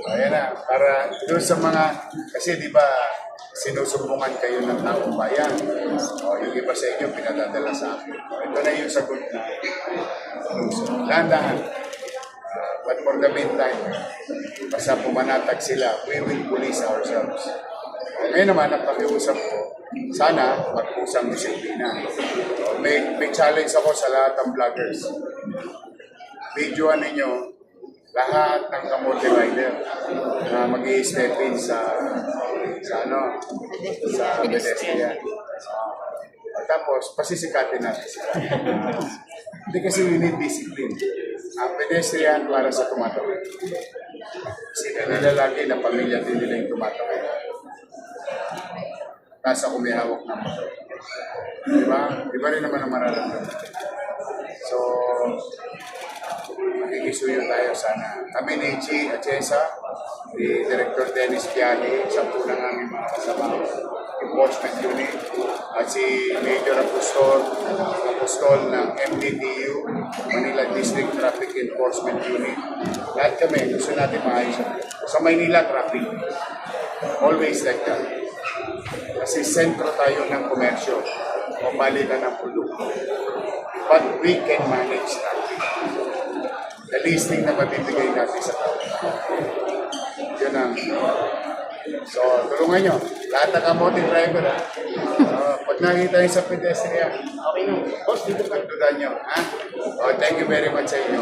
Ayan na, para doon sa mga, kasi di ba, sinusumbungan kayo ng taong bayan. Yung iba sa inyo, pinadadala sa akin. Ito na yung sagot na landahan. But for the meantime, basta pumanatag sila, we will police ourselves. Ngayon naman, ang pakiusap ko, sana mag-usang disiplina. May challenge ako sa lahat ng vloggers. Videoan ninyo lahat ng kamote rider na mag-i-step in sa pedestrian. Tapos, pasisikatin natin sila. Hindi kasi we need discipline. Ang pedestrian para sa tumatawid. Kasi kanila lagi na pamilya din nila yung tumatawid. Nasa kumihawak ng motor. Diba? Diba rin naman ang mararamdaman. So, makikisuyo tayo sana. Kami ni Chi Achesa, ni Director Dennis Piani, sa punang aming mga kasama, Enforcement Unit, at si Major Apostol ng MDTU, Manila District Traffic Enforcement Unit. Lahat kami, gusto natin maayos. Sa Maynila, traffic. Always like that. Kasi sentro tayo ng komersyo, pabalikan ng produkto. But we can manage traffic. The listing na mabibigay natin sa tao. Yun ang. So, tulungan nyo. Lahat ng kamote driver, ha? Pag nakita nyo sa pedestrian, okay nyo. Boss, dito pagdudan nyo, ha? Thank you very much sa inyo.